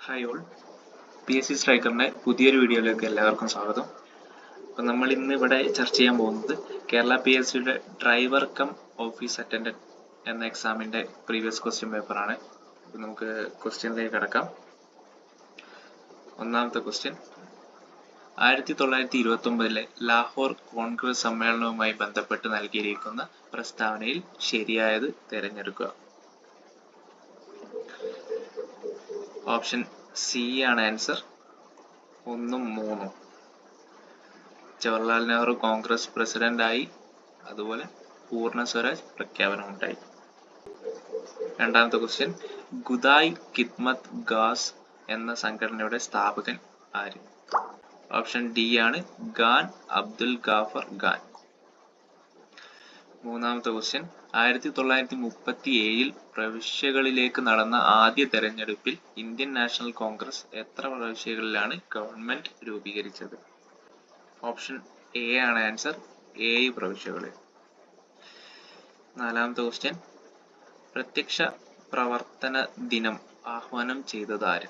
Hi all, PSC സ്ട്രൈക്കറിന്റെ പുതിയൊരു വീഡിയോയിലേക്ക് എല്ലാവർക്കും സ്വാഗതം. അപ്പം നമ്മൾ ഇന്ന് ഇവിടെ ചർച്ച ചെയ്യാൻ പോകുന്നത് കേരള PSCയുടെ ഡ്രൈവർ കം ഓഫീസ് അറ്റൻഡന്റ് എന്ന എക്സാമിന്റെ പ്രീവിയസ് ക്വസ്റ്റ്യൻ പേപ്പറാണ്. അപ്പം നമുക്ക് ക്വസ്റ്റ്യനിലേക്ക് കടക്കാം. ഒന്നാമത്തെ ക്വസ്റ്റ്യൻ, 1929 ലാഹോർ കോൺഗ്രസ് സമ്മേളനവുമായി ബന്ധപ്പെട്ട് നൽകിയിരിക്കുന്ന പ്രസ്താവനയിൽ ശരിയായത് തിരഞ്ഞെടുക്കുക. ഓപ്ഷൻ സി ആണ് ആൻസർ. 1 ഉം 3 ഉം. ജവഹർലാൽ നെഹ്റു കോൺഗ്രസ് പ്രസിഡന്റായി, അതുപോലെ പൂർണ്ണ സ്വരാജ് പ്രഖ്യാപനം ഉണ്ടായി. രണ്ടാമത്തെ ക്വസ്റ്റ്യൻ, ഗുദായ് ഖിദ്മത്ത് ഗാസ് എന്ന സംഘടനയുടെ സ്ഥാപകൻ ആര്? ഓപ്ഷൻ ഡി ആണ് ഖാൻ അബ്ദുൽ ഗാഫർ ഖാൻ. മൂന്നാമത്തെ ക്വസ്റ്റ്യൻ, 1937 പ്രവിശ്യകളിലേക്ക് നടന്ന ആദ്യ തെരഞ്ഞെടുപ്പിൽ ഇന്ത്യൻ നാഷണൽ കോൺഗ്രസ് എത്ര പ്രവിശ്യകളിലാണ് ഗവൺമെന്റ് രൂപീകരിച്ചത്? ഓപ്ഷൻ എ ആണ് ആൻസർ, 7 പ്രവിശ്യകളിൽ. നാലാമത്തെ ക്വസ്റ്റ്യൻ, പ്രത്യക്ഷ പ്രവർത്തന ദിനം ആഹ്വാനം ചെയ്തത് ആര്?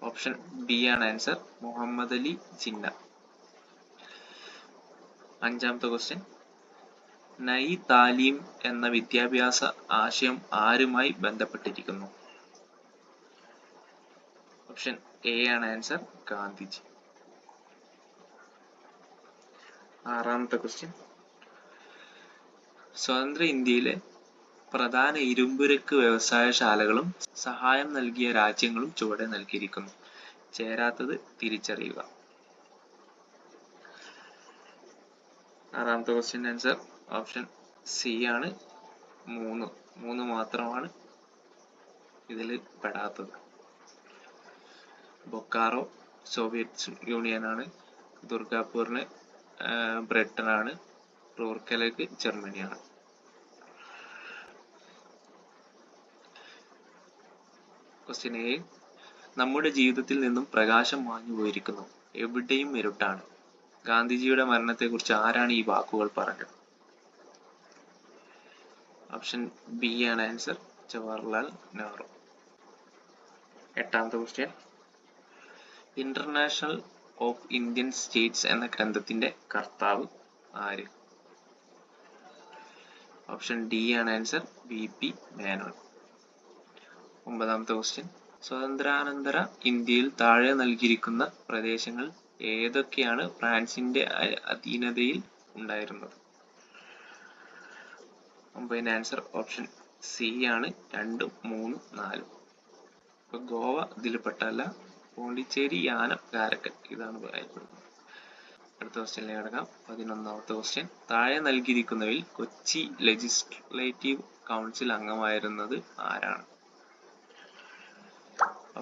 ഓപ്ഷൻ ബി ആണ് ആൻസർ, മുഹമ്മദ് അലി ജിന്ന. അഞ്ചാമത്തെ ക്വസ്റ്റ്യൻ, നൈ താലീം എന്ന വിദ്യാഭ്യാസ ആശയം ആരുമായി ബന്ധപ്പെട്ടിരിക്കുന്നു? ഓപ്ഷൻ എ ആണ് ആൻസർ, ഗാന്ധിജി. ആറാമത്തെ ക്വസ്റ്റ്യൻ, സ്വതന്ത്ര ഇന്ത്യയിലെ പ്രധാന ഇരുമ്പുരുക്ക് വ്യവസായശാലകളും സഹായം നൽകിയ രാജ്യങ്ങളും ചുവടെ നൽകിയിരിക്കുന്നു. ചേരാത്തത് തിരിച്ചറിയുക. ആറാമത്തെ ക്വസ്റ്റ്യൻ ആൻസർ ഓപ്ഷൻ സി ആണ്, 3 മാത്രമാണ് ഇതിൽ പെടാത്തത്. ബൊക്കാറോ സോവിയറ്റ് യൂണിയൻ ആണ്, ദുർഗാപൂറിന് ബ്രിട്ടൻ ആണ്, റൂർക്കലേക്ക് ജർമ്മനിയാണ്. ക്വസ്റ്റ്യൻ എ, നമ്മുടെ ജീവിതത്തിൽ നിന്നും പ്രകാശം മാഞ്ഞു പോയിരിക്കുന്നു, എവിടെയും ഇരുട്ടാണ്. ഗാന്ധിജിയുടെ മരണത്തെക്കുറിച്ച് ആരാണ് ഈ വാക്കുകൾ പറഞ്ഞത്? ഓപ്ഷൻ ബി ആണ് ആൻസർ, ജവഹർലാൽ നെഹ്റു. എട്ടാമത്തെ question, international of Indian States എന്ന ഗ്രന്ഥത്തിന്റെ കർത്താവ് ആര്? ഓപ്ഷൻ ഡി ആണ് ആൻസർ, VP മേനോൻ. ഒമ്പതാമത്തെ ക്വസ്റ്റ്യൻ, സ്വാതന്ത്ര്യാനന്തര ഇന്ത്യയിൽ താഴെ നൽകിയിരിക്കുന്ന പ്രദേശങ്ങൾ ഏതൊക്കെയാണ് ഫ്രാൻസിന്റെ അധീനതയിൽ ഉണ്ടായിരുന്നത്? ഒമ്പതിന്റെ ആൻസർ ഓപ്ഷൻ സി ആണ്, 2, 3, 4. ഇപ്പൊ ഗോവ ഇതിൽ പെട്ടല്ല, പോണ്ടിച്ചേരി, യാനം, കാരക്കൽ ഇതാണ് പറയപ്പെടുന്നത്. അടുത്ത ക്വസ്റ്റ്യനിലേക്ക് കിടക്കാം. 11ാമത്തെ ക്വസ്റ്റ്യൻ, താഴെ നൽകിയിരിക്കുന്നവയിൽ കൊച്ചി ലെജിസ്ലേറ്റീവ് കൗൺസിൽ അംഗമായിരുന്നത് ആരാണ്?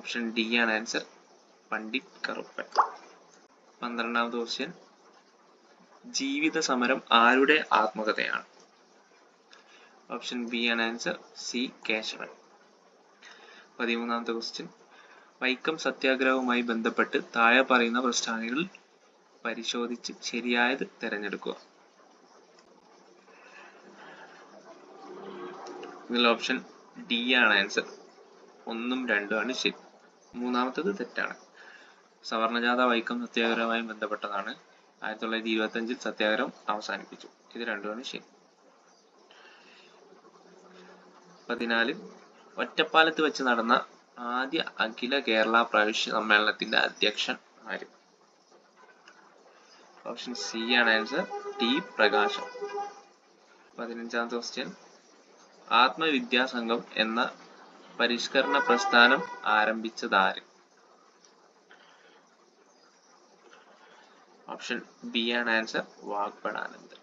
ഓപ്ഷൻ ഡി ആണ് ആൻസർ, പണ്ഡിറ്റ് കറുപ്പൻ. 12ാമത്തെ ക്വസ്റ്റ്യൻ, ജീവിത സമരം ആരുടെ ആത്മകഥയാണ്? ഓപ്ഷൻ ബി ആണ് ആൻസർ, സി കേശവൻ. 13ാമത്തെ ക്വസ്റ്റ്യൻ, വൈക്കം സത്യാഗ്രഹവുമായി ബന്ധപ്പെട്ട് താഴെ പറയുന്ന പ്രസ്താവനകൾ പരിശോധിച്ച് ശരിയായത് തിരഞ്ഞെടുക്കുക. ഇതിൽ ഓപ്ഷൻ ഡി ആണ് ആൻസർ, 1ഉം 2ഉം ആണ് ശരി. മൂന്നാമത്തത് തെറ്റാണ്. സവർണജാഥ വൈക്കം സത്യാഗ്രഹവുമായി ബന്ധപ്പെട്ടതാണ്. 1925 സത്യാഗ്രഹം അവസാനിപ്പിച്ചു. ഇത് 2ഉമാണ് ശരി. 14, ഒറ്റപ്പാലത്ത് വെച്ച് നടന്ന ആദ്യ അഖില കേരള പ്രവിശ്യ സമ്മേളനത്തിന്റെ അധ്യക്ഷൻ ആര്? ഓപ്ഷൻ സി ആണ് ആൻസർ, ടി പ്രകാശം. 15ാമത്തെ ക്വസ്റ്റ്യൻ, ആത്മവിദ്യാസംഘം എന്ന പരിഷ്കരണ പ്രസ്ഥാനം ആരംഭിച്ചത് ആര്? ഓപ്ഷൻ ബി ആണ് ആൻസർ, വാഗ്ഭടാനന്ദൻ.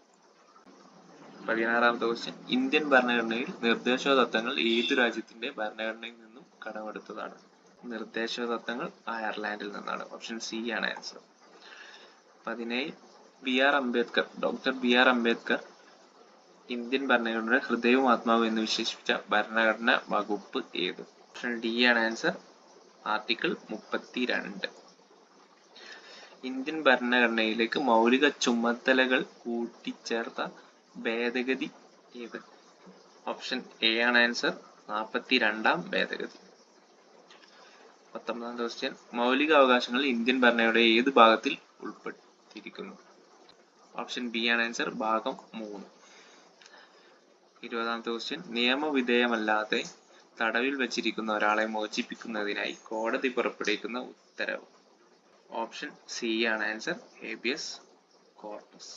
16ാമത്തെ ക്വസ്റ്റ്യൻ, ഇന്ത്യൻ ഭരണഘടനയിൽ നിർദ്ദേശ തത്വങ്ങൾ ഏത് രാജ്യത്തിന്റെ ഭരണഘടനയിൽ നിന്നും കടമെടുത്തതാണ്? നിർദ്ദേശ തത്വങ്ങൾ അയർലാൻഡിൽ നിന്നാണ്. ഓപ്ഷൻ സി ആണ് answer. 17, doctor B R Ambedkar Indian ഭരണഘടനയുടെ ഹൃദയവും ആത്മാവും എന്ന് വിശേഷിപ്പിച്ച ഭരണഘടന വകുപ്പ് ഏത്? ഓപ്ഷൻ ഡി ആണ് ആൻസർ, ആർട്ടിക്കിൾ 32. ഇന്ത്യൻ ഭരണഘടനയിലേക്ക് മൗലിക ചുമതലകൾ കൂട്ടിച്ചേർത്ത ഭേദഗതി ഏത്? ഓപ്ഷൻ എ ആണ് ആൻസർ, 42ാം ഭേദഗതി. 19ാമത്തെ ക്വസ്റ്റ്യൻ മൗലിക അവകാശങ്ങൾ ഇന്ത്യൻ ഭരണഘടനയുടെ ഏത് ഭാഗത്തിൽ ഉൾപ്പെട്ടിരിക്കുന്നു? ഓപ്ഷൻ ബി ആണ് ആൻസർ, ഭാഗം 3. 20ാമത്തെ ക്വസ്റ്റ്യൻ നിയമവിധേയമല്ലാതെ തടവിൽ വച്ചിരിക്കുന്ന ഒരാളെ മോചിപ്പിക്കുന്നതിനായി കോടതി പുറപ്പെടുവിക്കുന്ന ഉത്തരവ്? ഓപ്ഷൻ സി ആണ് ആൻസർ, ഹേബിയസ് കോർപ്പസ്.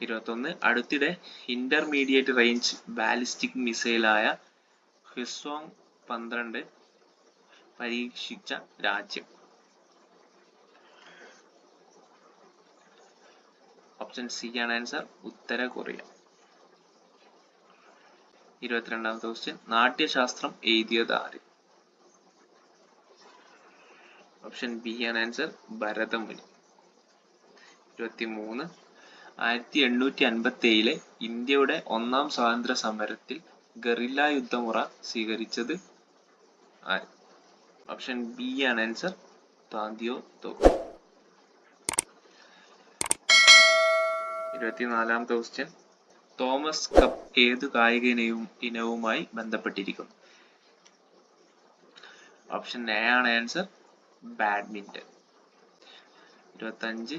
21 അടുത്തിടെ ഇന്റർമീഡിയറ്റ് റേഞ്ച് ബാലിസ്റ്റിക് മിസൈലായ ഹ്വസോങ് 12 പരീക്ഷിച്ച രാജ്യം? ഓപ്ഷൻ സി ആണ് ആൻസർ, ഉത്തര കൊറിയ. 22ാമത്തെ ക്വസ്റ്റ്യൻ നാട്യശാസ്ത്രം എഴുതിയത് ആര്? ഓപ്ഷൻ ബി ആണ് ആൻസർ, ഭരതമുനി. 23 1857 ഇന്ത്യയുടെ ഒന്നാം സ്വാതന്ത്ര്യ സമരത്തിൽ ഗറില്ല യുദ്ധമുറ സ്വീകരിച്ചത് ആര്? ഓപ്ഷൻ ബി ആണ് ആൻസർ, താന്തിയോ തോപ്പെ. 24ാമത്തെ ക്വസ്റ്റ്യൻ തോമസ് കപ്പ് ഏതു കായിക ഇനവുമായി ബന്ധപ്പെട്ടിരിക്കുന്നു? ഓപ്ഷൻ എ ആണ് ആൻസർ, ബാഡ്മിന്റൺ. 25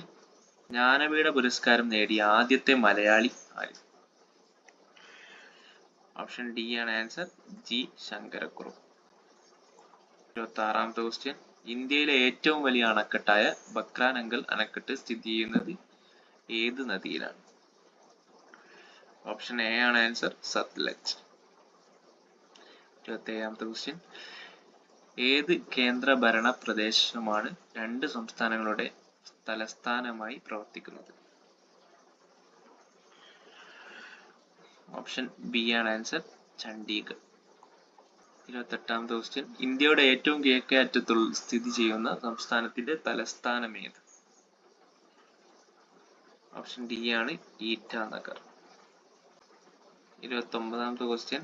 ജ്ഞാനപീഠ പുരസ്കാരം നേടിയ ആദ്യത്തെ മലയാളി ആര്? ഓപ്ഷൻ ഡി ആണ് ആൻസർ, ജി ശങ്കരക്കുറുപ്പ്. 26ാമത്തെ ക്വസ്റ്റ്യൻ ഇന്ത്യയിലെ ഏറ്റവും വലിയ അണക്കെട്ടായ ബക്രാനങ്കൽ അണക്കെട്ട് സ്ഥിതി ചെയ്യുന്നത് ഏത് നദിയിലാണ്? ഓപ്ഷൻ എ ആണ് ആൻസർ, സത്ലജ്. 27ാമത്തെ ക്വസ്റ്റ്യൻ ഏത് കേന്ദ്രഭരണ പ്രദേശമാണ് 2 സംസ്ഥാനങ്ങളുടെ തലസ്ഥാനമായി പ്രവർത്തിക്കുന്നത്? ഓപ്ഷൻ ബി ആണ് ആൻസർ, ചണ്ഡീഗഡ്. 28ാമത്തെ ക്വസ്റ്റ്യൻ ഇന്ത്യയുടെ ഏറ്റവും കിഴക്കേ അറ്റത്ത് സ്ഥിതി ചെയ്യുന്ന സംസ്ഥാനത്തിന്റെ തലസ്ഥാനം ഏത്? ഓപ്ഷൻ ഡി ആണ് ഈറ്റാനഗർ. 29ാമത്തെ ക്വസ്റ്റ്യൻ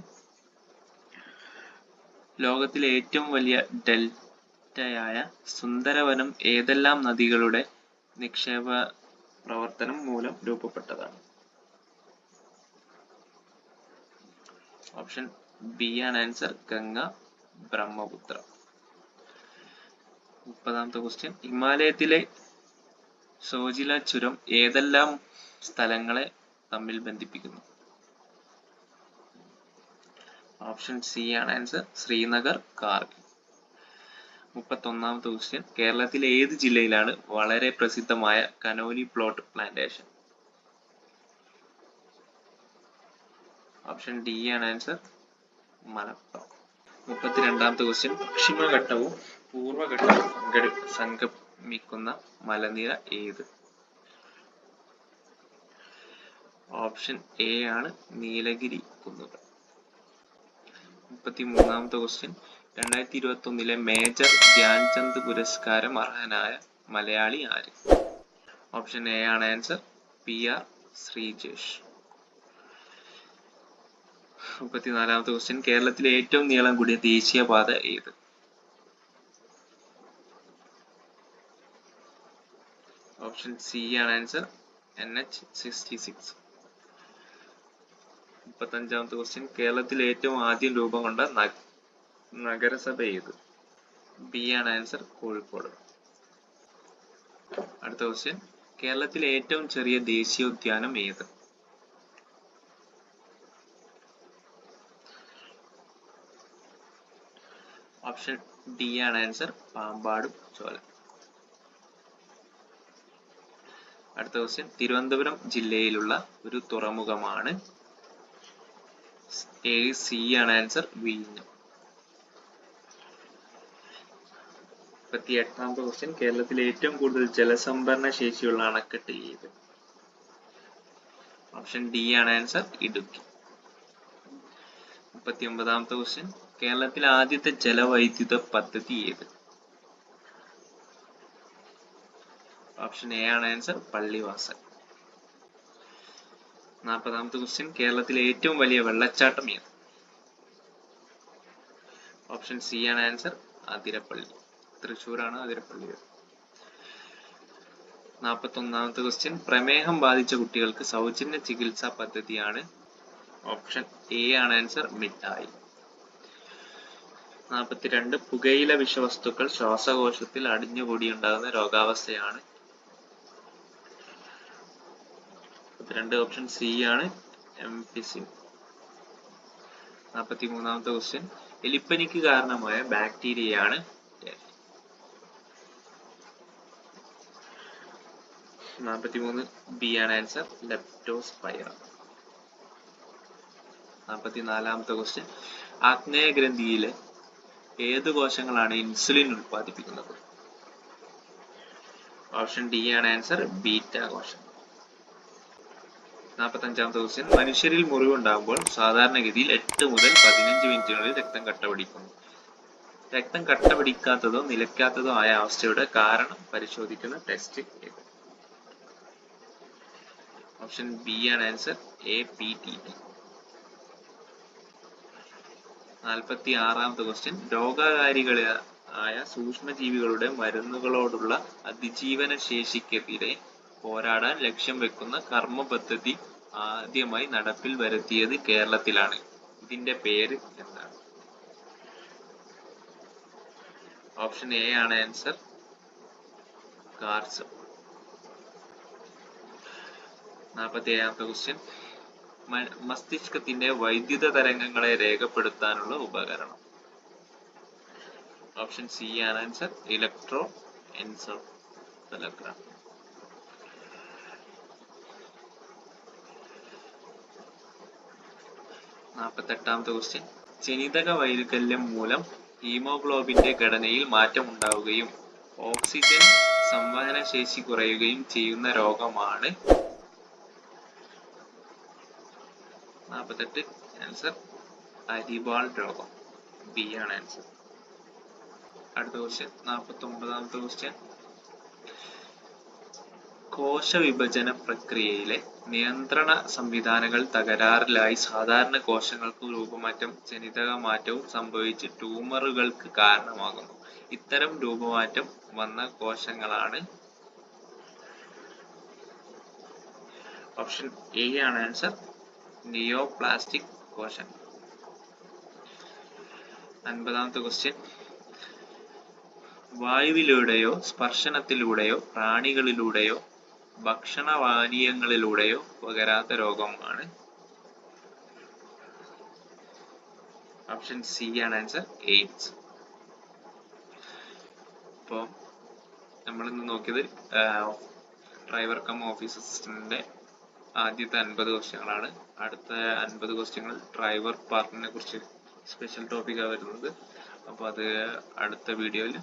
ലോകത്തിലെ ഏറ്റവും വലിയ ഡെൽറ്റയായ സുന്ദരവനം ഏതെല്ലാം നദികളുടെ നിക്ഷേപ പ്രവർത്തനം മൂലം രൂപപ്പെട്ടതാണ്? ഓപ്ഷൻ ബി ആണ് ആൻസർ, ഗംഗ, ബ്രഹ്മപുത്ര. 30ാമത്തെ ക്വസ്റ്റ്യൻ ഹിമാലയത്തിലെ സോജില ചുരം ഏതെല്ലാം സ്ഥലങ്ങളെ തമ്മിൽ ബന്ധിപ്പിക്കുന്നു? ഓപ്ഷൻ സി ആണ് ആൻസർ, ശ്രീനഗർ, കാർഗിൽ. 31ാമത്തെ ക്വസ്റ്റ്യൻ കേരളത്തിലെ ഏത് ജില്ലയിലാണ് വളരെ പ്രസിദ്ധമായ Conolly plot plantation? Option D ആണ് ആൻസർ, മലപ്പുറം. 32ാമത്തെ ക്വസ്റ്റ്യൻ പശ്ചിമഘട്ടവും പൂർവഘട്ടവും സംഗമിക്കുന്ന മലനിര ഏത്? ഓപ്ഷൻ എ ആണ് നീലഗിരി കുന്നുകൾ. 33ാമത്തെ ക്വസ്റ്റ്യൻ 2021 മേജർ ധ്യാൻചന്ദ് പുരസ്കാരം അർഹനായ മലയാളി ആര്? ഓപ്ഷൻ എ ആണ് ആൻസർ, PR ശ്രീജേഷ്. 34ാമത്തെ ക്വസ്റ്റ്യൻ കേരളത്തിലെ ഏറ്റവും നീളം കൂടിയ ദേശീയപാത ഏത്? ഓപ്ഷൻ സി ആണ് ആൻസർ, NH66. 35ാമത്തെ ക്വസ്റ്റ്യൻ കേരളത്തിൽ ഏറ്റവും ആദ്യം രൂപം കൊണ്ട നഗരസഭ ഏത്? ബി ആണ് ആൻസർ, കോഴിക്കോട്. അടുത്ത ക്വസ്റ്റ്യൻ കേരളത്തിലെ ഏറ്റവും ചെറിയ ദേശീയോദ്യാനം ഏത്? ഓപ്ഷൻ ഡി ആണ് ആൻസർ, പാമ്പാടും ചോല. അടുത്ത ക്വസ്റ്റ്യൻ തിരുവനന്തപുരം ജില്ലയിലുള്ള ഒരു തുറമുഖമാണ്? സി ആണ് ആൻസർ, വിഴിഞ്ഞം. 38ാമത്തെ ക്വസ്റ്റ്യൻ കേരളത്തിലെ ഏറ്റവും കൂടുതൽ ജലസംഭരണ ശേഷിയുള്ള അണക്കെട്ട് ഏത്? ഓപ്ഷൻ ഡി ആണ് ആൻസർ, ഇടുക്കി. 39ാമത്തെ ക്വസ്റ്റ്യൻ കേരളത്തിലെ ആദ്യത്തെ ജലവൈദ്യുത പദ്ധതി ഏത്? ഓപ്ഷൻ എ ആണ് ആൻസർ, പള്ളിവാസൽ. 40ാമത്തെ ക്വസ്റ്റ്യൻ കേരളത്തിലെ ഏറ്റവും വലിയ വെള്ളച്ചാട്ടം ഏത്? ഓപ്ഷൻ സി ആണ് ആൻസർ, അതിരപ്പള്ളി. തൃശ്ശൂരാണ് അതിരപ്പള്ളി. 41ാമത്തെ ക്വസ്റ്റ്യൻ പ്രമേഹം ബാധിച്ച കുട്ടികൾക്ക് സൗജന്യ ചികിത്സാ പദ്ധതിയാണ്? ഓപ്ഷൻ എ ആണ് ആൻസർ, മിഠായി. 42 പുകയില വിഷവസ്തുക്കൾ ശ്വാസകോശത്തിൽ അടിഞ്ഞുകൂടിയുണ്ടാകുന്ന രോഗാവസ്ഥയാണ്. 42 ഓപ്ഷൻ സി ആണ് എംഫിസിൻ. 43ാമത്തെ ക്വസ്റ്റ്യൻ, എലിപ്പനിക്ക് കാരണമായ ബാക്ടീരിയയാണ്. 43 ബി ആണ് ആൻസർ, ലെപ്റ്റോസ്പൈറ. 44ാമത്തെ ക്വസ്റ്റ്യൻ, ആഗ്നേയഗ്രന്ഥിയിലെ ഏത് കോശങ്ങളാണ് ഇൻസുലിൻ ഉൽപ്പാദിപ്പിക്കുന്നത്? ഓപ്ഷൻ ഡി ആണ് ആൻസർ, ബീറ്റ കോശം. 45ാമത്തെ ക്വസ്റ്റ്യൻ, മനുഷ്യരിൽ മുറിവുണ്ടാകുമ്പോൾ സാധാരണഗതിയിൽ 8 മുതൽ 15 മിനിറ്റിനുള്ളിൽ രക്തം കട്ടപിടിക്കുന്നു. രക്തം കട്ടപിടിക്കാത്തതോ നിലയ്ക്കാത്തതോ ആയ അവസ്ഥയുടെ കാരണം പരിശോധിക്കുന്ന ടെസ്റ്റ് ഏത്? ഓപ്ഷൻ ബി ആണ് ആൻസർ, APTT. 46ാമത്തെ ക്വസ്റ്റ്യൻ, രോഗകാരികളായ സൂക്ഷ്മജീവികളുടെ മരുന്നുകളോടുള്ള അതിജീവന ശേഷിക്കെതിരെ പോരാടാൻ ലക്ഷ്യം വെക്കുന്ന കർമ്മ പദ്ധതി ആദ്യമായി നടപ്പിൽ വരുത്തിയത് കേരളത്തിലാണ്. ഇതിന്റെ പേര് എന്താണ്? ഓപ്ഷൻ എ ആണ് ആൻസർ, കാർസം. 47ാമത്തെ ക്വസ്റ്റ്യൻ, മസ്തിഷ്കത്തിന്റെ വൈദ്യുത തരംഗങ്ങളെ രേഖപ്പെടുത്താനുള്ള ഉപകരണം? ഓപ്ഷൻ സി ആണ് ആൻസർ, ഇലക്ട്രോ എൻസെഫലോഗ്രാം. 48ാമത്തെ ക്വസ്റ്റ്യൻ, ജനിതക വൈകല്യം മൂലം ഹീമോഗ്ലോബിന്റെ ഘടനയിൽ മാറ്റം ഉണ്ടാവുകയും ഓക്സിജൻ സംവഹന ശേഷി കുറയുകയും ചെയ്യുന്ന രോഗമാണ്? 48 ആൻസർ, അരിവാൾ രോഗം. ബി ആണ് ആൻസർ. അടുത്ത ക്വസ്റ്റ്യൻ, 49ാമത്തെ ക്വസ്റ്റ്യൻ, കോശവിഭജന പ്രക്രിയയിലെ നിയന്ത്രണ സംവിധാനങ്ങൾ തകരാറിലായി സാധാരണ കോശങ്ങൾക്ക് രൂപമാറ്റം ജനിതക മാറ്റവും സംഭവിച്ച് ട്യൂമറുകൾക്ക് കാരണമാകുന്നു. ഇത്തരം രൂപമാറ്റം വന്ന കോശങ്ങളാണ്? ഓപ്ഷൻ എ ആണ് ആൻസർ, നിയോപ്ലാസ്റ്റിക് കോശങ്ങൾ. 50ാമത്തെ ക്വസ്റ്റ്യൻ, വായുവിലൂടെയോ സ്പർശനത്തിലൂടെയോ പ്രാണികളിലൂടെയോ ഭക്ഷണപാനീയങ്ങളിലൂടെയോ പകരാത്ത രോഗമാണ്? ഓപ്ഷൻ സി ആണ് ആൻസർ, എയ്ഡ്സ്. ഇപ്പോൾ നമ്മൾ ഇന്ന് നോക്കിയത് ഡ്രൈവർ കം ഓഫീസ് അസിസ്റ്റന്റിന്റെ ആദ്യത്തെ 50 ക്വസ്റ്റ്യങ്ങളാണ്. അടുത്ത 50 ക്വസ്റ്റ്യങ്ങൾ ഡ്രൈവർ പാർട്ടിനെ കുറിച്ച് സ്പെഷ്യൽ ടോപ്പിക്കാണ് വരുന്നത്. അപ്പോൾ അത് അടുത്ത വീഡിയോയിൽ